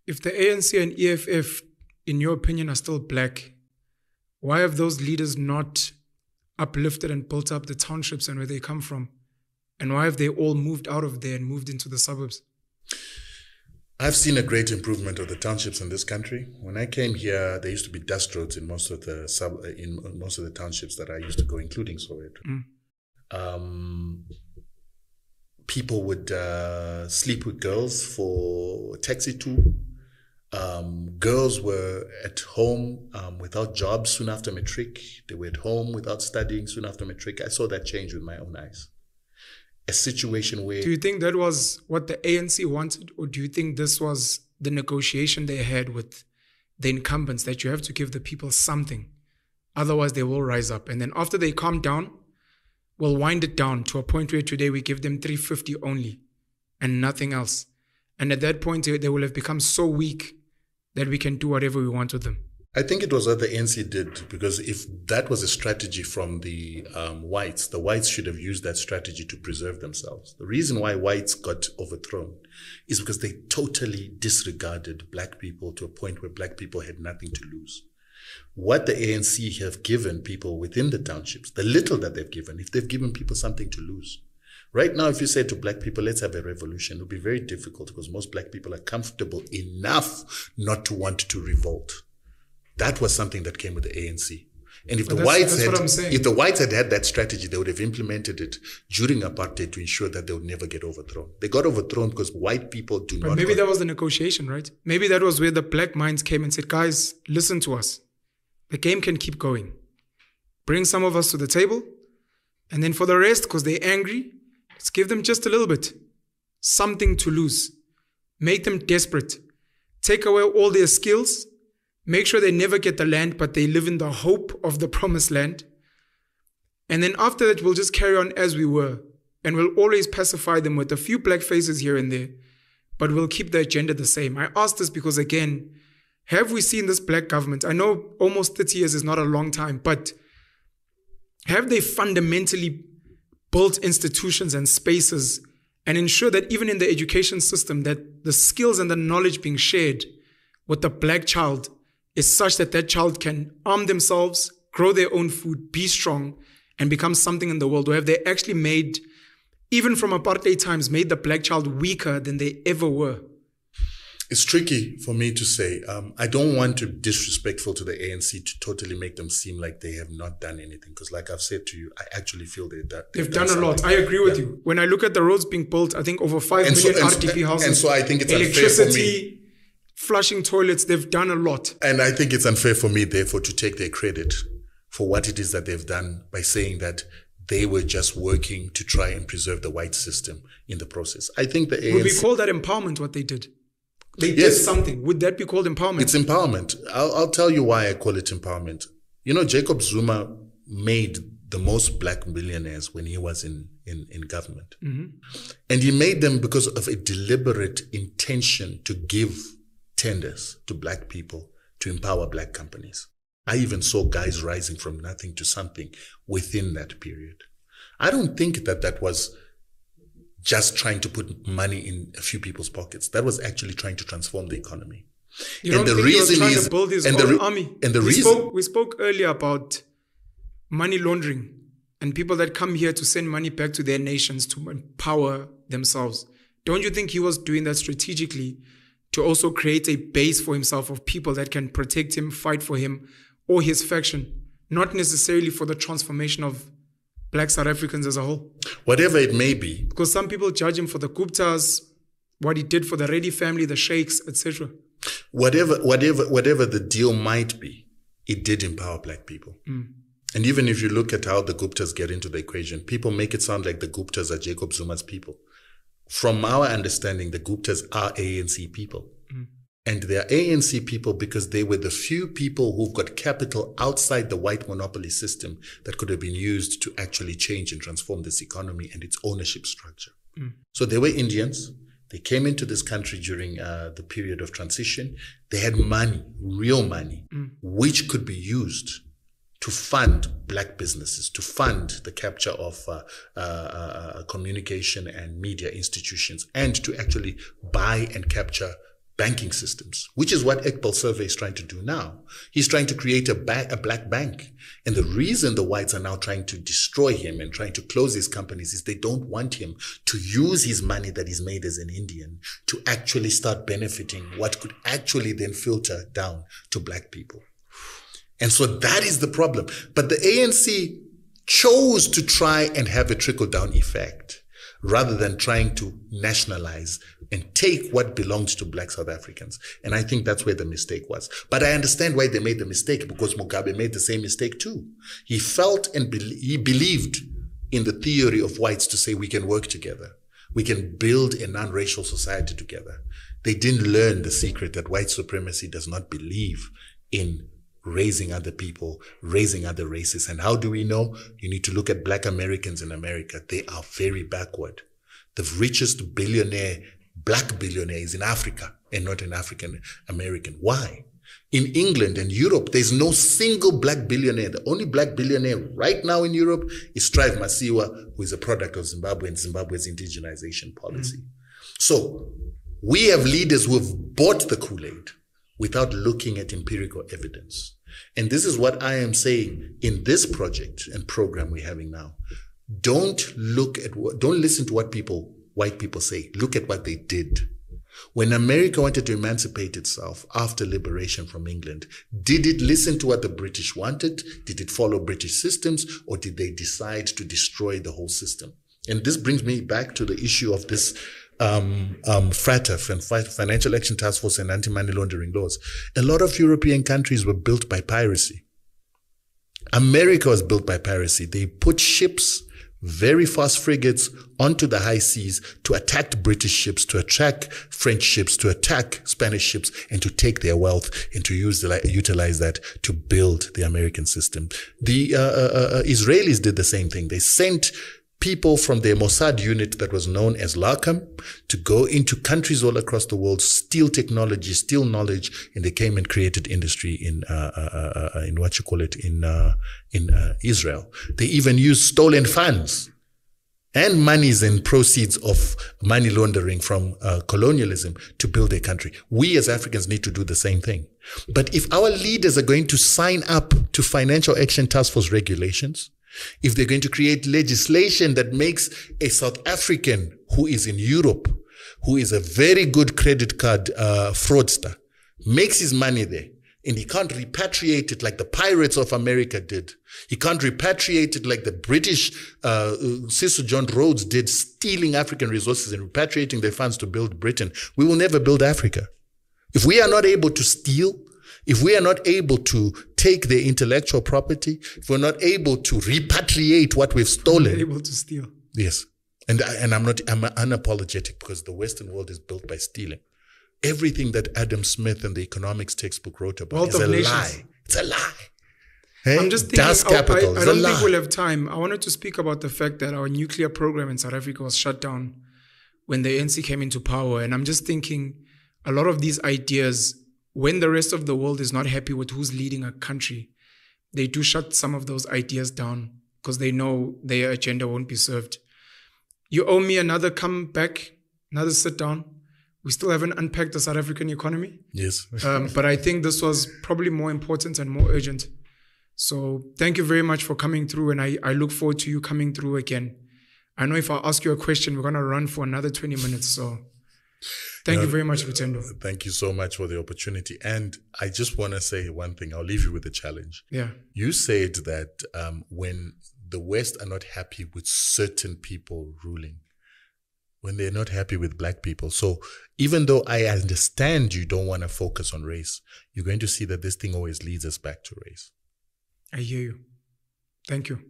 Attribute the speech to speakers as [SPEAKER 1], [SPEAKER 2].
[SPEAKER 1] if the ANC and EFF, in your opinion, are still black, why have those leaders not uplifted and built up the townships and where they come from? And why have they all moved out of there and moved into the suburbs?
[SPEAKER 2] I've seen a great improvement of the townships in this country. When I came here, there used to be dust roads in most of the townships that I used to go, including Soweto. People would sleep with girls for taxi too. Girls were at home without jobs soon after matric. They were at home without studying soon after matric. I saw that change with my own eyes. A situation where...
[SPEAKER 1] Do you think that was what the ANC wanted, or do you think this was the negotiation they had with the incumbents, that you have to give the people something, otherwise they will rise up, and then after they calm down, we'll wind it down to a point where today we give them 350 only and nothing else, and at that point they will have become so weak that we can do whatever we want with them?
[SPEAKER 2] I think it was what the ANC did, because if that was a strategy from the whites should have used that strategy to preserve themselves. The reason why whites got overthrown is because they totally disregarded black people to a point where black people had nothing to lose. What the ANC have given people within the townships, the little that they've given, if they've given people something to lose. Right now, if you say to black people, let's have a revolution, it'll be very difficult because most black people are comfortable enough not to want to revolt. That was something that came with the ANC. And if the whites had had that strategy, they would have implemented it during apartheid to ensure that they would never get overthrown. They got overthrown because white people do not...
[SPEAKER 1] But maybe that was the negotiation, right? Maybe that was where the black minds came and said, guys, listen to us. The game can keep going. Bring some of us to the table. And then for the rest, because they're angry, let's give them just a little bit. Something to lose. Make them desperate. Take away all their skills. Make sure they never get the land, but they live in the hope of the promised land. And then after that, we'll just carry on as we were. And we'll always pacify them with a few black faces here and there. But we'll keep the agenda the same. I ask this because, again, have we seen this black government? I know almost 30 years is not a long time, but have they fundamentally built institutions and spaces and ensure that even in the education system, that the skills and the knowledge being shared with the black child is such that that child can arm themselves, grow their own food, be strong, and become something in the world? Or have they actually made, even from apartheid times, made the black child weaker than they ever were?
[SPEAKER 2] It's tricky for me to say. I don't want to be disrespectful to the ANC to totally make them seem like they have not done anything. Because like I've said to you, I actually feel they've
[SPEAKER 1] done a lot. I agree with you. When I look at the roads being built, I think over 5 million RDP houses.
[SPEAKER 2] And so I think it's
[SPEAKER 1] electricity,
[SPEAKER 2] unfair for me.
[SPEAKER 1] Flushing toilets, they've done a lot.
[SPEAKER 2] And I think it's unfair for me, therefore, to take their credit for what it is that they've done by saying that they were just working to try and preserve the white system in the process. I think the ANC...
[SPEAKER 1] Would we call that empowerment, what they did? They did something. Would that be called empowerment?
[SPEAKER 2] It's empowerment. I'll tell you why I call it empowerment. You know, Jacob Zuma made the most black millionaires when he was in government. Mm-hmm. And he made them because of a deliberate intention to give tenders to black people to empower black companies. I even saw guys rising from nothing to something within that period. I don't think that was just trying to put money in a few people's pockets. That was actually trying to transform the economy.
[SPEAKER 1] You don't think he was trying to build his own army?
[SPEAKER 2] And
[SPEAKER 1] we spoke earlier about money laundering and people that come here to send money back to their nations to empower themselves. Don't you think he was doing that strategically to also create a base for himself of people that can protect him, fight for him, or his faction, not necessarily for the transformation of black South Africans as a whole?
[SPEAKER 2] Whatever it may be.
[SPEAKER 1] Because some people judge him for the Guptas, what he did for the Reddy family, the Sheikhs, etc.
[SPEAKER 2] Whatever the deal might be, it did empower black people. Mm. And even if you look at how the Guptas get into the equation, people make it sound like the Guptas are Jacob Zuma's people. From our understanding, the Guptas are ANC people. Mm. And they are ANC people because they were the few people who've got capital outside the white monopoly system that could have been used to actually change and transform this economy and its ownership structure. Mm. So they were Indians. They came into this country during the period of transition. They had money, real money, which could be used to fund black businesses, to fund the capture of communication and media institutions, and to actually buy and capture banking systems, which is what Iqbal Survey is trying to do now. He's trying to create a black bank. And the reason the whites are now trying to destroy him and trying to close his companies is they don't want him to use his money that he's made as an Indian to actually start benefiting what could actually then filter down to black people. And so that is the problem. But the ANC chose to try and have a trickle-down effect rather than trying to nationalize and take what belongs to black South Africans. And I think that's where the mistake was. But I understand why they made the mistake, because Mugabe made the same mistake too. He felt and he believed in the theory of whites to say we can work together. We can build a non-racial society together. They didn't learn the secret that white supremacy does not believe in raising other people, raising other races. And how do we know? You need to look at black Americans in America. They are very backward. The richest billionaire, black billionaire, is in Africa and not an African American. Why? In England and Europe, there's no single black billionaire. The only black billionaire right now in Europe is Strive Masiyiwa, who is a product of Zimbabwe and Zimbabwe's indigenization policy. So we have leaders who have bought the Kool-Aid without looking at empirical evidence. And this is what I am saying in this project and program we're having now. Don't listen to what white people say. Look at what they did. When America wanted to emancipate itself after liberation from England, did it listen to what the British wanted? Did it follow British systems, or did they decide to destroy the whole system? And this brings me back to the issue of this FATF, Financial Action Task Force, and anti-money laundering laws. A lot of European countries were built by piracy. America was built by piracy. They put ships, very fast frigates, onto the high seas to attack British ships, to attack French ships, to attack Spanish ships, and to take their wealth and to utilize that to build the American system. The Israelis did the same thing. They sent people from their Mossad unit that was known as Larkham to go into countries all across the world, steal technology, steal knowledge, and they came and created industry in Israel. They even used stolen funds and monies and proceeds of money laundering from colonialism to build a country. We as Africans need to do the same thing. But if our leaders are going to sign up to Financial Action Task Force regulations, if they're going to create legislation that makes a South African who is in Europe, who is a very good credit card fraudster, makes his money there, and he can't repatriate it like the pirates of America did. He can't repatriate it like the British Cecil John Rhodes did, stealing African resources and repatriating their funds to build Britain. We will never build Africa. If we are not able to steal, if we are not able to take their intellectual property, if we're not able to repatriate what we've stolen.
[SPEAKER 1] We're able to steal.
[SPEAKER 2] Yes. And I'm unapologetic, because the Western world is built by stealing. Everything that Adam Smith and the economics textbook wrote about is a lie. It's a lie. Hey?
[SPEAKER 1] I'm just thinking,
[SPEAKER 2] Das Capital.
[SPEAKER 1] I don't think we'll have time. I wanted to speak about the fact that our nuclear program in South Africa was shut down when the ANC came into power. And I'm just thinking a lot of these ideas, when the rest of the world is not happy with who's leading a country, they do shut some of those ideas down because they know their agenda won't be served. You owe me another come back, another sit down. We still haven't unpacked the South African economy.
[SPEAKER 2] Yes.
[SPEAKER 1] But I think this was probably more important and more urgent. So thank you very much for coming through, and I look forward to you coming through again. I know if I ask you a question, we're going to run for another 20 minutes. So thank you very much, Rutendo.
[SPEAKER 2] Thank you so much for the opportunity. And I just want to say one thing. I'll leave you with a challenge.
[SPEAKER 1] Yeah.
[SPEAKER 2] You said that when the West are not happy with certain people ruling, when they're not happy with black people. So even though I understand you don't want to focus on race, you're going to see that this thing always leads us back to race.
[SPEAKER 1] I hear you. Thank you.